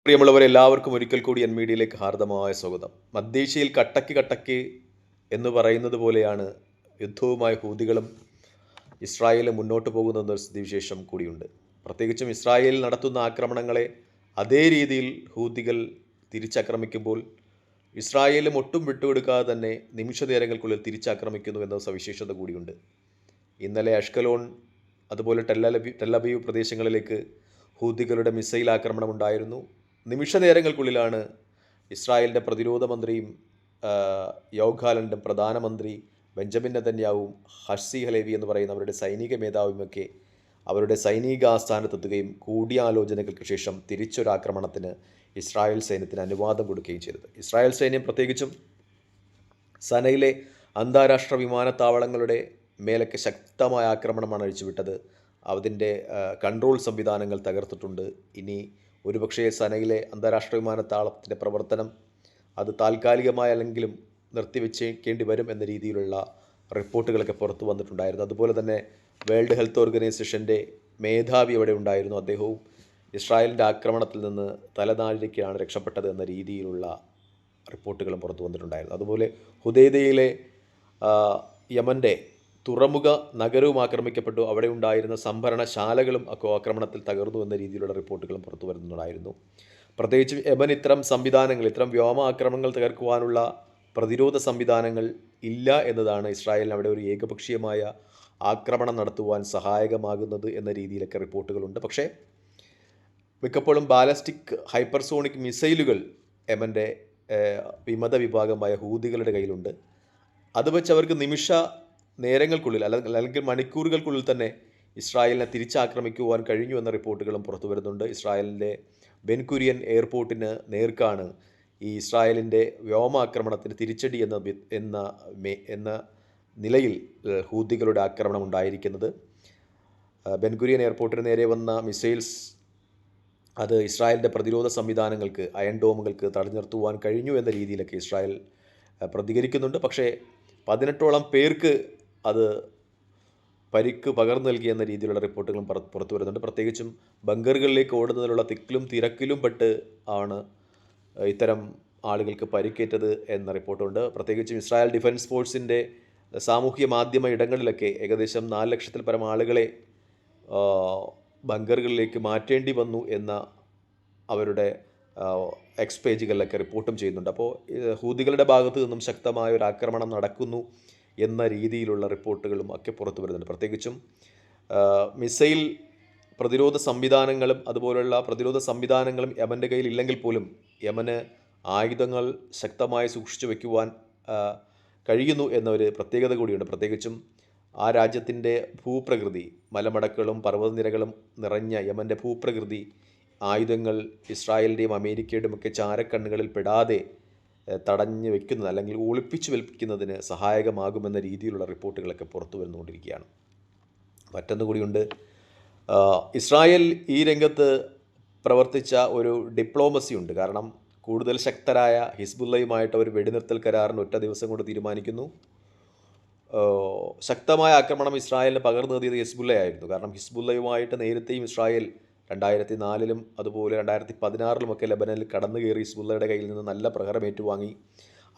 പ്രിയമുള്ളവരെ എല്ലാവർക്കും ഒരിക്കൽ കൂടി എൻ മീഡിയയിലേക്ക് ഹാർദമായ സ്വാഗതം. മധ്യേഷ്യയിൽ കട്ടക്ക് കട്ടക്ക് എന്ന് പറയുന്നത് പോലെയാണ് യുദ്ധവുമായി ഹൂതികളും ഇസ്രായേലും മുന്നോട്ട് പോകുന്നതെന്നൊരു സ്ഥിതിവിശേഷം കൂടിയുണ്ട്. പ്രത്യേകിച്ചും ഇസ്രായേൽ നടത്തുന്ന ആക്രമണങ്ങളെ അതേ രീതിയിൽ ഹൂതികൾ തിരിച്ചാക്രമിക്കുമ്പോൾ ഇസ്രായേലും ഒട്ടും വിട്ടുകൊടുക്കാതെ തന്നെ നിമിഷ നേരങ്ങൾക്കുള്ളിൽ തിരിച്ചാക്രമിക്കുന്നു എന്ന സവിശേഷത കൂടിയുണ്ട്. ഇന്നലെ അഷ്കലോൺ അതുപോലെ ടെല്ലബീവ് പ്രദേശങ്ങളിലേക്ക് ഹൂതികളുടെ മിസൈൽ ആക്രമണം ഉണ്ടായിരുന്നു. നിമിഷ നേരങ്ങൾക്കുള്ളിലാണ് ഇസ്രായേലിൻ്റെ പ്രതിരോധ മന്ത്രിയും യോവ് പ്രധാനമന്ത്രി ബെഞ്ചമിൻ നെതന്യാവും ഹർസി ഹലേവി എന്ന് പറയുന്ന അവരുടെ സൈനിക മേധാവിയുമൊക്കെ അവരുടെ സൈനിക ആസ്ഥാനത്തെത്തുകയും കൂടിയാലോചനകൾക്ക് ശേഷം തിരിച്ചൊരാക്രമണത്തിന് ഇസ്രായേൽ സൈന്യത്തിന് അനുവാദം കൊടുക്കുകയും ചെയ്തത്. ഇസ്രായേൽ സൈന്യം പ്രത്യേകിച്ചും സനയിലെ അന്താരാഷ്ട്ര വിമാനത്താവളങ്ങളുടെ മേലൊക്കെ ശക്തമായ ആക്രമണമാണ് അഴിച്ചുവിട്ടത്. അതിൻ്റെ കൺട്രോൾ സംവിധാനങ്ങൾ തകർത്തിട്ടുണ്ട്. ഇനി ഒരുപക്ഷേ സനയിലെ അന്താരാഷ്ട്ര വിമാനത്താവളത്തിൻ്റെ പ്രവർത്തനം അത് താൽക്കാലികമായല്ലെങ്കിലും നിർത്തിവെച്ചേക്കേണ്ടി വരും എന്ന രീതിയിലുള്ള റിപ്പോർട്ടുകളൊക്കെ പുറത്തു വന്നിട്ടുണ്ടായിരുന്നു. അതുപോലെ തന്നെ വേൾഡ് ഹെൽത്ത് ഓർഗനൈസേഷൻ്റെ മേധാവി അവിടെ ഉണ്ടായിരുന്നു. അദ്ദേഹവും ഇസ്രായേലിൻ്റെ ആക്രമണത്തിൽ നിന്ന് തലനാരിഴയ്ക്കാണ് രക്ഷപ്പെട്ടത് എന്ന രീതിയിലുള്ള റിപ്പോർട്ടുകളും പുറത്തു വന്നിട്ടുണ്ടായിരുന്നു. അതുപോലെ ഹുദൈദയിലെ യമൻ്റെ തുറമുഖ നഗരവും ആക്രമിക്കപ്പെട്ടു. അവിടെ ഉണ്ടായിരുന്ന സംഭരണശാലകളും ആക്രമണത്തിൽ തകർന്നു എന്ന രീതിയിലുള്ള റിപ്പോർട്ടുകളും പുറത്തു വരുന്നുണ്ടായിരുന്നു. പ്രത്യേകിച്ചും യമൻ ഇത്തരം വ്യോമ ആക്രമണങ്ങൾ തകർക്കുവാനുള്ള പ്രതിരോധ സംവിധാനങ്ങൾ ഇല്ല എന്നതാണ് ഇസ്രായേലിന് അവിടെ ഒരു ഏകപക്ഷീയമായ ആക്രമണം നടത്തുവാൻ സഹായകമാകുന്നത് എന്ന രീതിയിലൊക്കെ റിപ്പോർട്ടുകളുണ്ട്. പക്ഷേ മിക്കപ്പോഴും ബാലസ്റ്റിക് ഹൈപ്പർസോണിക് മിസൈലുകൾ യമൻ്റെ വിമത വിഭാഗമായ ഹൂതികളുടെ കയ്യിലുണ്ട്. അത് വെച്ച് അവർക്ക് നിമിഷ നേരങ്ങൾക്കുള്ളിൽ അല്ലെങ്കിൽ മണിക്കൂറുകൾക്കുള്ളിൽ തന്നെ ഇസ്രായേലിനെ തിരിച്ചാക്രമിക്കുവാൻ കഴിഞ്ഞു എന്ന റിപ്പോർട്ടുകളും പുറത്തു വരുന്നുണ്ട്. ഇസ്രായേലിൻ്റെ ബെൻകുരിയൻ എയർപോർട്ടിന് നേർക്കാണ് ഈ ഇസ്രായേലിൻ്റെ വ്യോമാക്രമണത്തിന് തിരിച്ചടി എന്ന നിലയിൽ ഹൂതികളുടെ ആക്രമണം ഉണ്ടായിരിക്കുന്നത്. ബെൻകുരിയൻ എയർപോർട്ടിന് നേരെ വന്ന മിസൈൽസ് അത് ഇസ്രായേലിൻ്റെ പ്രതിരോധ സംവിധാനങ്ങൾക്ക് അയൺ ഡോമുകൾക്ക് തടഞ്ഞു നിർത്തുവാൻ കഴിഞ്ഞു എന്ന രീതിയിലൊക്കെ ഇസ്രായേൽ പ്രതികരിക്കുന്നുണ്ട്. പക്ഷേ 18ഓളം പേർക്ക് അത് പരിക്ക് പകർന്നു നൽകിയെന്ന രീതിയിലുള്ള റിപ്പോർട്ടുകളും പുറത്തു വരുന്നുണ്ട്. പ്രത്യേകിച്ചും ബങ്കറുകളിലേക്ക് ഓടുന്നതിലുള്ള തിക്കിലും തിരക്കിലും പെട്ട് ആണ് ഇത്തരം ആളുകൾക്ക് പരിക്കേറ്റത് എന്ന റിപ്പോർട്ടുണ്ട്. പ്രത്യേകിച്ചും ഇസ്രായേൽ ഡിഫൻസ് ഫോഴ്സിൻ്റെ സാമൂഹ്യ മാധ്യമ ഇടങ്ങളിലൊക്കെ ഏകദേശം 4 ലക്ഷത്തിൽ പരം ആളുകളെ ബങ്കറുകളിലേക്ക് മാറ്റേണ്ടി വന്നു എന്ന അവരുടെ എക്സ് പേജുകളിലൊക്കെ റിപ്പോർട്ടും ചെയ്യുന്നുണ്ട്. അപ്പോൾ ഹൂതികളുടെ ഭാഗത്തു നിന്നും ശക്തമായ ഒരു ആക്രമണം നടക്കുന്നു എന്ന രീതിയിലുള്ള റിപ്പോർട്ടുകളും ഒക്കെ പുറത്തു വരുന്നുണ്ട്. പ്രത്യേകിച്ചും മിസൈൽ പ്രതിരോധ സംവിധാനങ്ങളും അതുപോലുള്ള പ്രതിരോധ സംവിധാനങ്ങളും യമൻ്റെ കയ്യിൽ ഇല്ലെങ്കിൽ പോലും യമന് ആയുധങ്ങൾ ശക്തമായി സൂക്ഷിച്ചു വയ്ക്കുവാൻ കഴിയുന്നു എന്നൊരു പ്രത്യേകത കൂടിയുണ്ട്. പ്രത്യേകിച്ചും ആ രാജ്യത്തിൻ്റെ ഭൂപ്രകൃതി മലമടക്കുകളും പർവ്വതനിരകളും നിറഞ്ഞ യമൻ്റെ ഭൂപ്രകൃതി ആയുധങ്ങൾ ഇസ്രായേലിൻ്റെയും അമേരിക്കയുടെയും ഒക്കെ ചാരക്കണ്ണുകളിൽ പെടാതെ തടഞ്ഞു വെക്കുന്നത് അല്ലെങ്കിൽ ഒളിപ്പിച്ചു വെൽപ്പിക്കുന്നതിന് സഹായകമാകുമെന്ന രീതിയിലുള്ള റിപ്പോർട്ടുകളൊക്കെ പുറത്തു വരുന്നുകൊണ്ടിരിക്കുകയാണ്. മറ്റൊന്നുകൂടിയുണ്ട്. ഇസ്രായേൽ ഈ രംഗത്ത് പ്രവർത്തിച്ച ഒരു ഡിപ്ലോമസി ഉണ്ട്. കാരണം കൂടുതൽ ശക്തരായ ഹിസ്ബുള്ളയുമായിട്ട് ഒരു വെടിനിർത്തൽ കരാറിന് ഒറ്റ ദിവസം കൊണ്ട് തീരുമാനിക്കുന്നു. ശക്തമായ ആക്രമണം ഇസ്രായേലിന് പകർന്നു നൽകിയത് ഹിസ്ബുള്ളയായിരുന്നു. കാരണം ഹിസ്ബുള്ളയുമായിട്ട് നേരത്തെയും ഇസ്രായേൽ 2004 അതുപോലെ 2016 ലെബനനിൽ കടന്നു കയറി ഹിസ്ബുള്ളയുടെ കയ്യിൽ നിന്ന് നല്ല പ്രഹരം ഏറ്റുവാങ്ങി.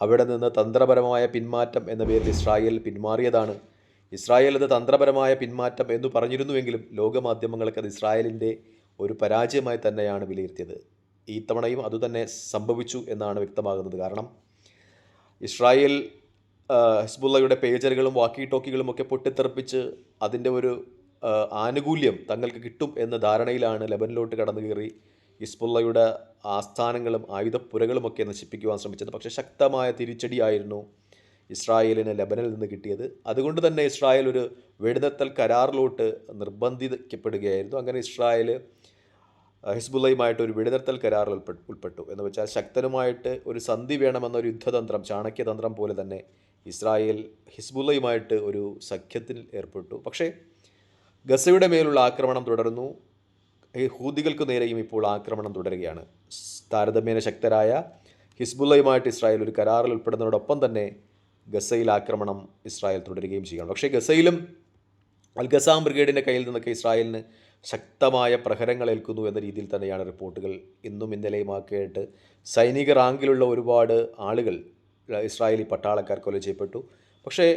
അവിടെ നിന്ന് തന്ത്രപരമായ പിന്മാറ്റം എന്ന പേരിൽ ഇസ്രായേൽ പിന്മാറിയതാണ്. ഇസ്രായേൽ അത് തന്ത്രപരമായ പിന്മാറ്റം എന്ന് പറഞ്ഞിരുന്നുവെങ്കിലും ലോകമാധ്യമങ്ങൾക്ക് അത് ഇസ്രായേലിൻ്റെ ഒരു പരാജയമായി തന്നെയാണ് വിലയിരുത്തിയത്. ഈ തവണയും അതുതന്നെ സംഭവിച്ചു എന്നാണ് വ്യക്തമാകുന്നത്. കാരണം ഇസ്രായേൽ ഹിസ്ബുള്ളയുടെ പേജറുകളും വാക്കി ടോക്കികളും ഒക്കെ പൊട്ടിത്തെറിപ്പിച്ച് അതിൻ്റെ ഒരു ആനുകൂല്യം തങ്ങൾക്ക് കിട്ടും എന്ന ധാരണയിലാണ് ലെബനിലോട്ട് കടന്നു കയറി ഹിസ്ബുള്ളയുടെ ആസ്ഥാനങ്ങളും ആയുധപ്പുരകളുമൊക്കെ നശിപ്പിക്കുവാൻ ശ്രമിച്ചത്. പക്ഷേ ശക്തമായ തിരിച്ചടിയായിരുന്നു ഇസ്രായേലിന് ലെബനിൽ നിന്ന് കിട്ടിയത്. അതുകൊണ്ട് തന്നെ ഇസ്രായേൽ ഒരു വെടിനിർത്തൽ കരാറിലോട്ട് നിർബന്ധിക്കപ്പെടുകയായിരുന്നു. അങ്ങനെ ഇസ്രായേൽ ഹിസ്ബുള്ളയുമായിട്ട് ഒരു വെടിനിർത്തൽ കരാറിൽ ഉൾപ്പെട്ടു. എന്ന് വെച്ചാൽ ശക്തനുമായിട്ട് ഒരു സന്ധി വേണമെന്നൊരു യുദ്ധതന്ത്രം, ചാണക്യതന്ത്രം പോലെ തന്നെ ഇസ്രായേൽ ഹിസ്ബുള്ളയുമായിട്ട് ഒരു സഖ്യത്തിൽ ഏർപ്പെട്ടു. പക്ഷേ ഗസയുടെ മേലുള്ള ആക്രമണം തുടർന്നു. ഹൂതികൾക്ക് നേരെയും ഇപ്പോൾ ആക്രമണം തുടരുകയാണ്. താരതമ്യേന ശക്തരായ ഹിസ്ബുള്ളയുമായിട്ട് ഇസ്രായേൽ ഒരു കരാറിൽ ഉൾപ്പെടുന്നതോടൊപ്പം തന്നെ ഗസയിൽ ആക്രമണം ഇസ്രായേൽ തുടരുകയും ചെയ്യുകയാണ്. പക്ഷേ ഗസയിലും അൽ ഖസാം ബ്രിഗേഡിൻ്റെ കയ്യിൽ നിന്നൊക്കെ ഇസ്രായേലിന് ശക്തമായ പ്രഹരങ്ങൾ ഏൽക്കുന്നു എന്ന രീതിയിൽ തന്നെയാണ് റിപ്പോർട്ടുകൾ. ഇന്നും ഇന്നലെയുമാക്കിയിട്ട് സൈനിക റാങ്കിലുള്ള ഒരുപാട് ആളുകൾ ഇസ്രായേലി പട്ടാളക്കാർ കൊല ചെയ്യപ്പെട്ടു. പക്ഷേ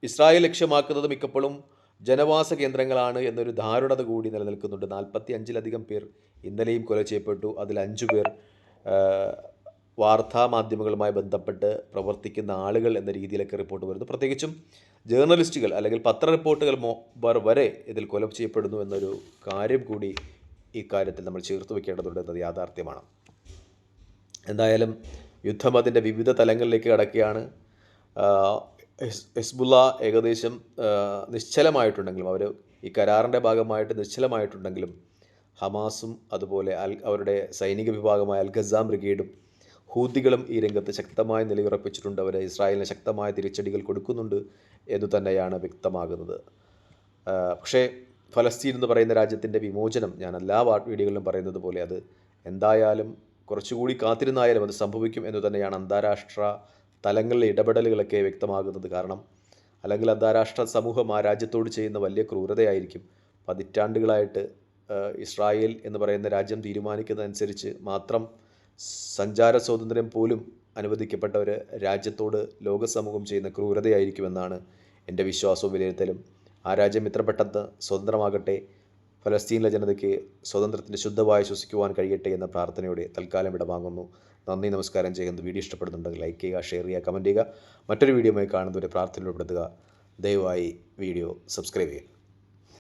ഇസ്രായേൽ ലക്ഷ്യമാക്കുന്നത് മിക്കപ്പോഴും ജനവാസ കേന്ദ്രങ്ങളാണ് എന്നൊരു ധാരണ കൂടി നിലനിൽക്കുന്നുണ്ട്. 45-ലധികം പേർ ഇന്നലെയും കൊല ചെയ്യപ്പെട്ടു. അതിൽ 5 പേർ വാർത്താമാധ്യമങ്ങളുമായി ബന്ധപ്പെട്ട് പ്രവർത്തിക്കുന്ന ആളുകൾ എന്ന രീതിയിലൊക്കെ റിപ്പോർട്ട് വരുന്നു. പ്രത്യേകിച്ചും ജേർണലിസ്റ്റുകൾ അല്ലെങ്കിൽ പത്ര റിപ്പോർട്ടുകൾ വരെ ഇതിൽ കൊല ചെയ്യപ്പെടുന്നു എന്നൊരു കാര്യം കൂടി ഈ കാര്യത്തിൽ നമ്മൾ ചേർത്ത് വയ്ക്കേണ്ടതുണ്ട് എന്നത് യാഥാർത്ഥ്യമാണ്. എന്തായാലും യുദ്ധം അതിൻ്റെ വിവിധ തലങ്ങളിലേക്ക് കടക്കുകയാണ്. ഹിസ്ബുള്ള ഏകദേശം നിശ്ചലമായിട്ടുണ്ടെങ്കിലും, അവർ ഈ കരാറിൻ്റെ ഭാഗമായിട്ട് നിശ്ചലമായിട്ടുണ്ടെങ്കിലും, ഹമാസും അതുപോലെ അവരുടെ സൈനിക വിഭാഗമായ അൽ ഖസാം ബ്രിഗേഡും ഹൂതികളും ഈ രംഗത്ത് ശക്തമായി നിലയുറപ്പിച്ചിട്ടുണ്ട്. അവർ ഇസ്രായേലിന് ശക്തമായ തിരിച്ചടികൾ കൊടുക്കുന്നുണ്ട് എന്ന് തന്നെയാണ് വ്യക്തമാകുന്നത്. പക്ഷേ ഫലസ്തീൻ എന്ന് പറയുന്ന രാജ്യത്തിൻ്റെ വിമോചനം, ഞാൻ എല്ലാ വീഡിയോകളിലും പറയുന്നത് പോലെ, അത് എന്തായാലും കുറച്ചുകൂടി കാത്തിരുന്നായാലും അത് സംഭവിക്കും എന്ന് തന്നെയാണ് അന്താരാഷ്ട്ര തലങ്ങളിലെ ഇടപെടലുകളൊക്കെ വ്യക്തമാകുന്നത്. കാരണം അല്ലെങ്കിൽ അന്താരാഷ്ട്ര സമൂഹം ആ രാജ്യത്തോട് ചെയ്യുന്ന വലിയ ക്രൂരതയായിരിക്കും. പതിറ്റാണ്ടുകളായിട്ട് ഇസ്രായേൽ എന്ന് പറയുന്ന രാജ്യം തീരുമാനിക്കുന്നതനുസരിച്ച് മാത്രം സഞ്ചാര സ്വാതന്ത്ര്യം പോലും അനുവദിക്കപ്പെട്ട ഒരു രാജ്യത്തോട് ലോകസമൂഹം ചെയ്യുന്ന ക്രൂരതയായിരിക്കുമെന്നാണ് എൻ്റെ വിശ്വാസവും വിലയിരുത്തലും. ആ രാജ്യം ഇത്ര പെട്ടെന്ന് സ്വതന്ത്രമാകട്ടെ, ഫലസ്തീനിലെ ജനതയ്ക്ക് സ്വാതന്ത്ര്യത്തിൻ്റെ ശുദ്ധവായു ശ്വസിക്കുവാൻ കഴിയട്ടെ എന്ന പ്രാർത്ഥനയോടെ തൽക്കാലം വിടവാങ്ങുന്നു. നന്ദി, നമസ്കാരം ചെയ്യുന്നത്. വീഡിയോ ഇഷ്ടപ്പെടുന്നുണ്ടെങ്കിൽ ലൈക്ക് ചെയ്യുക, ഷെയർ ചെയ്യുക, കമൻറ്റ് ചെയ്യുക. മറ്റൊരു വീഡിയോയുമായി കാണുന്നവരെ പ്രാർത്ഥനയിൽ ഉൾപ്പെടുത്തുക. ദയവായി വീഡിയോ സബ്സ്ക്രൈബ് ചെയ്യുക.